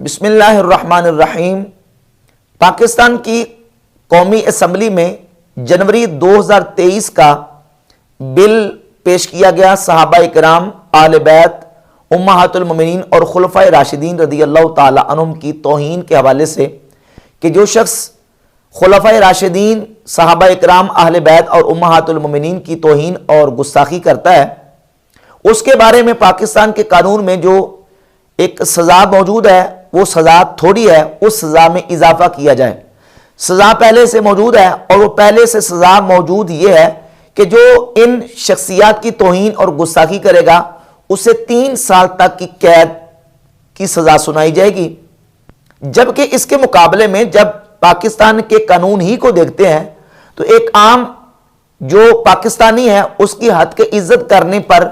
بسم اللہ الرحمن الرحیم۔ پاکستان کی قومی اسمبلی میں جنوری 2023 کا بل پیش کیا گیا، صحابہ اکرام، اہل بیت، امہات المومنین اور خلفائے راشدین رضی اللہ تعالی عنہم کی توہین کے حوالے سے کہ جو شخص خلفائے راشدین، صحابہ اکرام، اہل بیت اور امہات المومنین کی توہین اور گستاخی کرتا ہے، اس کے بارے میں پاکستان کے قانون میں جو ایک سزا موجود ہے وہ سزا تھوڑی ہے، اس سزا میں اضافہ کیا جائے۔ سزا پہلے سے موجود ہے اور وہ پہلے سے سزا موجود یہ ہے کہ جو ان شخصیات کی توہین اور گستاخی کرے گا اسے 3 سال تک کی قید کی سزا سنائی جائے گی، جبکہ اس کے مقابلے میں جب پاکستان کے قانون ہی کو دیکھتے ہیں تو ایک عام جو پاکستانی ہے اس کی حد کے عزت کرنے پر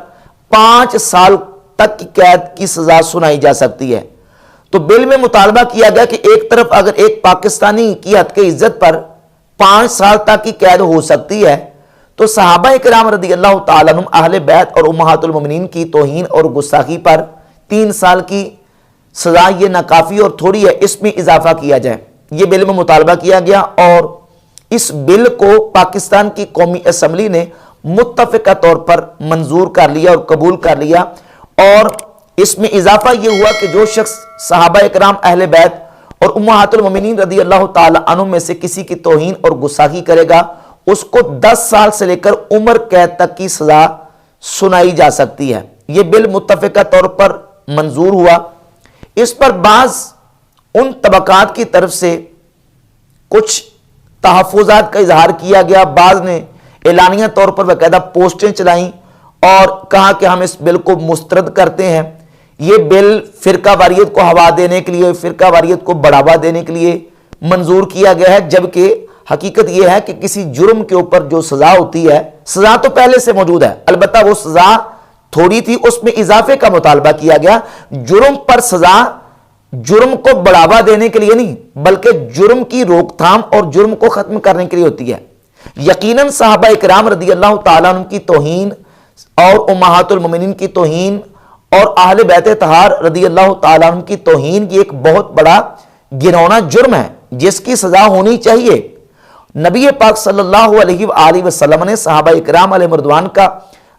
5 سال تک کی قید کی سزا سنائی جا سکتی ہے۔ تو بل میں مطالبہ کیا گیا کہ ایک طرف اگر ایک پاکستانی کی حد کے عزت پر 5 سال تک کی قید ہو سکتی ہے تو صحابہ اکرام رضی اللہ تعالیٰ عنہم، اہل بیت اور امہات المومنین کی توہین اور گستاخی پر 3 سال کی سزا یہ ناکافی اور تھوڑی ہے، اس میں اضافہ کیا جائے۔ یہ بل میں مطالبہ کیا گیا اور اس بل کو پاکستان کی قومی اسمبلی نے متفقہ طور پر منظور کر لیا اور قبول کر لیا، اور اس میں اضافہ یہ ہوا کہ جو شخص صحابہ اکرام، اہل بیت اور امہات المومنین رضی اللہ تعالی عنہم میں سے کسی کی توہین اور گستاخی کرے گا اس کو 10 سال سے لے کر عمر قید تک کی سزا سنائی جا سکتی ہے۔ یہ بل متفقہ طور پر منظور ہوا۔ اس پر بعض ان طبقات کی طرف سے کچھ تحفظات کا اظہار کیا گیا، بعض نے اعلانیہ طور پر باقاعدہ پوسٹیں چلائیں اور کہا کہ ہم اس بل کو مسترد کرتے ہیں۔ یہ بل فرقہ واریت کو ہوا دینے کے لیے، فرقہ واریت کو بڑھاوا دینے کے لیے منظور کیا گیا ہے، جبکہ حقیقت یہ ہے کہ کسی جرم کے اوپر جو سزا ہوتی ہے، سزا تو پہلے سے موجود ہے، البتہ وہ سزا تھوڑی تھی، اس میں اضافے کا مطالبہ کیا گیا۔ جرم پر سزا جرم کو بڑھاوا دینے کے لیے نہیں بلکہ جرم کی روک تھام اور جرم کو ختم کرنے کے لیے ہوتی ہے۔ یقیناً صحابہ اکرام رضی اللہ تعالیٰ عنہ کی توہین اور امہات المومنین کی توہین اور اہل بیت طہار رضی اللہ تعالیٰ عنہ کی توہین یہ ایک بہت بڑا گنونا جرم ہے جس کی سزا ہونی چاہیے۔ نبی پاک صلی اللہ علیہ وآلہ وسلم نے صحابہ اکرام علیہ مردوان کا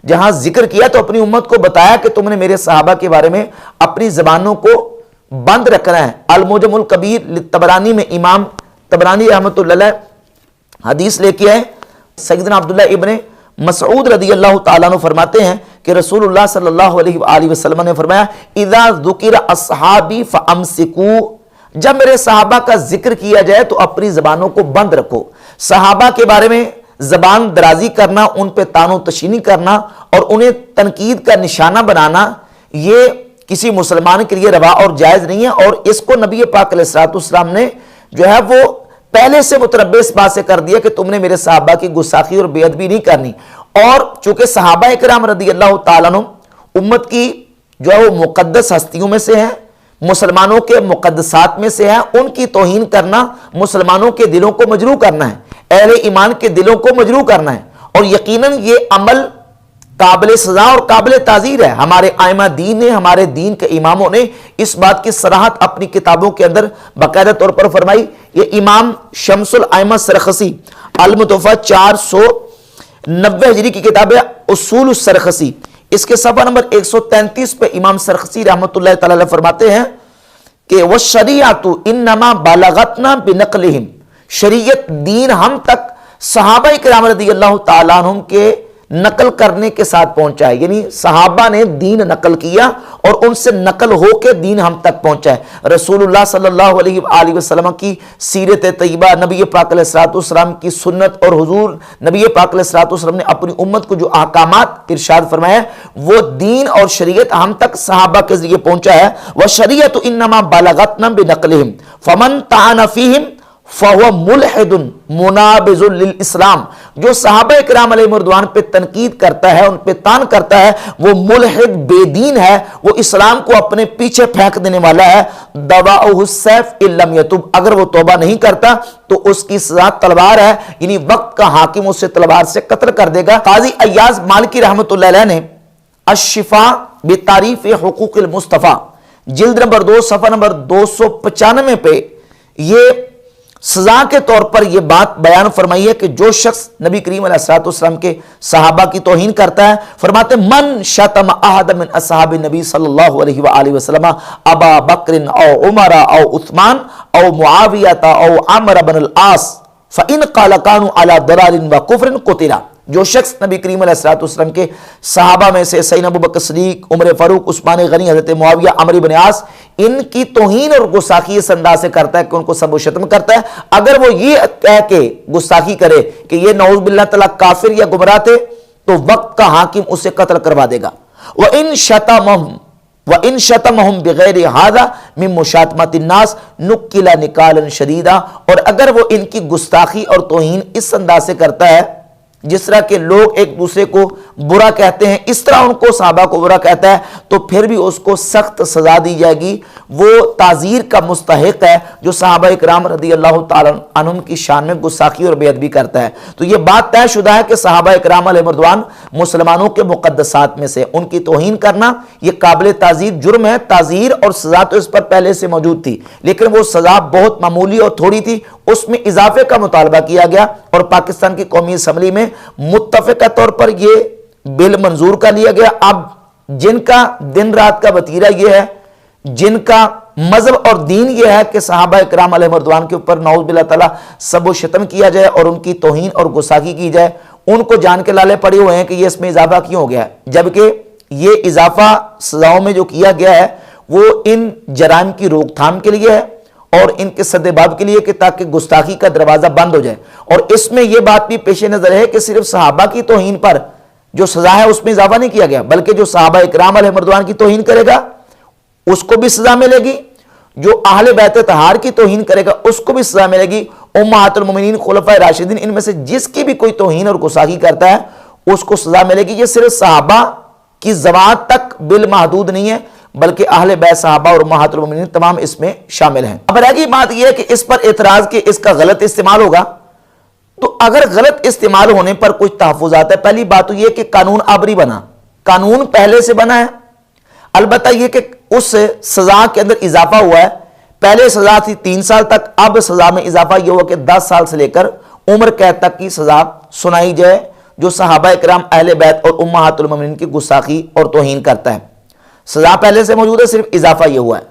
جہاں ذکر کیا تو اپنی امت کو بتایا کہ تم نے میرے صحابہ کے بارے میں اپنی زبانوں کو بند رکھنا ہے۔ المعجم الکبیر للطبرانی میں امام طبرانی رحمۃ اللہ علیہ حدیث لے کے آئے، سیدنا عبداللہ ابن مسعود رضی اللہ تعالیٰ عنہ فرماتے ہیں کہ رسول اللہ صلی اللہ علیہ وآلہ وسلم نے فرمایا اذا ذکر اصحابی فامسکوا، جب میرے صحابہ کا ذکر کیا جائے تو اپنی زبانوں کو بند رکھو۔ صحابہ کے بارے میں زبان درازی کرنا، ان پہ تان و تشینی کرنا اور انہیں تنقید کا نشانہ بنانا یہ کسی مسلمان کے لیے روا اور جائز نہیں ہے، اور اس کو نبی پاک علیہ الصلوۃ والسلام نے جو ہے وہ پہلے سے متربع اس بات سے کر دیا کہ تم نے میرے صحابہ کی گستاخی اور بے ادبی نہیں کرنی۔ اور چونکہ صحابہ اکرام رضی اللہ تعالیٰ عنہ امت کی جو ہے وہ مقدس ہستیوں میں سے ہیں، مسلمانوں کے مقدسات میں سے ہیں، ان کی توہین کرنا مسلمانوں کے دلوں کو مجروح کرنا ہے، اہل ایمان کے دلوں کو مجروح کرنا ہے، اور یقیناً یہ عمل قابل سزا اور قابل تعزیر ہے۔ ہمارے ائمہ دین نے، ہمارے دین کے اماموں نے اس بات کی صراحت اپنی کتابوں کے اندر باقاعدہ طور پر فرمائی۔ یہ امام شمس الائمہ سرخسی المتوفہ 490 ہجری کی کتاب ہے اصول السرخسی، اس کے صفحہ نمبر 133 پہ امام سرخسی رحمۃ اللہ تعالی علیہ فرماتے ہیں کہ والشریعۃ انما بلغتنا بنقلہم، شریعت دین ہم تک صحابہ کرام رضی اللہ تعالیٰ عنہم کے نقل کرنے کے ساتھ پہنچا ہے، یعنی صحابہ نے دین نقل کیا اور ان سے نقل ہو کے دین ہم تک پہنچا ہے۔ رسول اللہ صلی اللہ علیہ وآلہ وسلم کی سیرت طیبہ، نبی پاک علیہ الصلوۃ والسلام کی سنت، اور حضور نبی پاک علیہ الصلوۃ والسلام نے اپنی امت کو جو احکامات ارشاد فرمایا وہ دین اور شریعت ہم تک صحابہ کے ذریعے پہنچا ہے۔ وَالشَّرِيعَةُ إِنَّمَا بَلَغَتْنَا بِنَقْلِهِمْ فَمَنْ طَعَنَ فِيهِمْ فَهُوَ مُلْحِدٌ مُنَابِذٌ لِلْإِسْلَامِ، جو صحابہ اکرام علیہ مردوان پہ تنقید کرتا ہے، ان پہ تان کرتا ہے، وہ ملحد بے دین ہے، وہ اسلام کو اپنے پیچھے پھینک دینے والا ہے۔ دَوَاؤُهُ السَّيْفُ إِن لَمْ يَتُبْ، اگر وہ توبہ نہیں کرتا تو اس کی سزا تلوار ہے، یعنی وقت کا حاکم اسے تلوار سے قتل کر دے گا۔ قاضی ایاز مالکی رحمۃ اللہ علیہ نے الشفاء بتعریف حقوق المصطفیٰ جلد نمبر 2 صفحہ نمبر 295 پہ یہ سزا کے طور پر یہ بات بیان فرمائی ہے کہ جو شخص نبی کریم علیہ الصلوۃ والسلام کے صحابہ کی توہین کرتا ہے، فرماتے من شتم احد من اصحاب النبی صلی اللہ علیہ وآلہ وسلم ابا بکر او عمر او عثمان او معاویہ او عمرو بن العاص فإن قال كانوا على ضلال وكفر قتل. جو شخص نبی کریم علیہ الصلوۃ والسلام کے صحابہ میں سے سیدنا ابوبکر صدیق، عمر فاروق، عثمان غنی، حضرت معاویہ، عمرو بن عاص، ان کی توہین اور گستاخی اس انداز سے کرتا ہے کہ ان کو سب و شتم کرتا ہے، اگر وہ یہ کہہ کے گستاخی کرے کہ یہ نعوذ باللہ تعالیٰ کافر یا گمراہ تھے، تو وقت کا حاکم اسے قتل کروا دے گا. وَإِن شَتَمَهُمْ بِغَيْرِ هَذَا مِن مُشَاتَمَةِ النَّاسِ نُقِّلَ نِقَالًا شَدِيدًا. اور اگر وہ ان کی گستاخی اور توہین اس انداز سے کرتا ہے جس طرح کہ لوگ ایک دوسرے کو برا کہتے ہیں، اس طرح ان کو صحابہ کو برا کہتا ہے، تو پھر بھی اس کو سخت سزا دی جائے گی. وہ تعزیر کا مستحق ہے جو صحابہ اکرام رضی اللہ تعالیٰ عنہم کی شان میں گستاخی اور بے ادبی کرتا ہے. تو یہ بات طے شدہ ہے کہ صحابہ اکرام علیہ رضوان مسلمانوں کے مقدسات میں سے، ان کی توہین کرنا یہ قابل تعزیر جرم ہے. تعزیر اور سزا تو اس پر پہلے سے موجود تھی، لیکن وہ سزا بہت معمولی اور تھوڑی تھی، اس میں اضافے کا مطالبہ کیا گیا اور پاکستان کی قومی اسمبلی میں متفقہ طور پر یہ بل منظور کر لیا گیا. اب جن کا دن رات کا وتیرہ یہ ہے، جن کا مذہب اور دین یہ ہے کہ صحابہ اکرام علیہ رضوان کے اوپر نعوذ باللہ تعالیٰ سب و شتم کیا جائے اور ان کی توہین اور گستاخی کی جائے، ان کو جان کے لالے پڑے ہوئے ہیں کہ یہ اس میں اضافہ کیوں ہو گیا ہے، جبکہ یہ اضافہ سزاؤں میں جو کیا گیا ہے وہ ان جرائم کی روک تھام کے لیے ہے اور ان کے سدباب کے لیے کہ تاکہ گستاخی کا دروازہ بند ہو جائے. اور اس میں یہ بات بھی پیش نظر ہے کہ صرف صحابہ کی توہین پر جو سزا ہے اس میں اضافہ نہیں کیا گیا، بلکہ جو صحابہ اکرام علیہ رضوان کی توہین کرے گا اس کو بھی سزا ملے گی، جو اہل بیت طہار کی توہین کرے گا اس کو بھی سزا ملے گی. امہات المومنین، خلفائے راشدین، ان میں سے جس کی بھی کوئی توہین اور گستاخی کرتا ہے اس کو سزا ملے گی. یہ صرف صحابہ کی ذوات تک بل محدود نہیں ہے، بلکہ اہل بیت صحابہ اور امہات المومنین تمام اس میں شامل ہیں. اب رہ گئی بات یہ ہے کہ اس پر اعتراض کہ اس کا غلط استعمال ہوگا. تو اگر غلط استعمال ہونے پر کچھ تحفظات ہے. پہلی بات تو یہ کہ قانون عبری بنا، قانون پہلے سے بنا ہے، البتہ یہ کہ اس سزا کے اندر اضافہ ہوا ہے. پہلے سزا تھی 3 سال تک، اب سزا میں اضافہ یہ ہوا کہ 10 سال سے لے کر عمر قید تک کی سزا سنائی جائے جو صحابہ اکرام، اہل بیت اور امہات المومنین کی گستاخی اور توہین کرتا ہے. سزا پہلے سے موجود ہے، صرف اضافہ یہ ہوا ہے.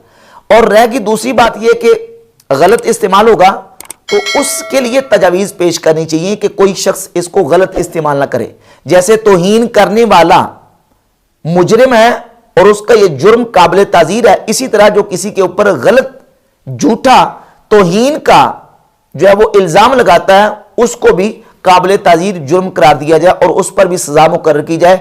اور رہ گئی دوسری بات یہ کہ غلط استعمال ہوگا تو اس کے لیے تجاویز پیش کرنی چاہیے کہ کوئی شخص اس کو غلط استعمال نہ کرے. جیسے توہین کرنے والا مجرم ہے اور اس کا یہ جرم قابل تعزیر ہے، اسی طرح جو کسی کے اوپر غلط جھوٹا توہین کا جو ہے وہ الزام لگاتا ہے اس کو بھی قابل تعزیر جرم قرار دیا جائے اور اس پر بھی سزا مقرر کی جائے.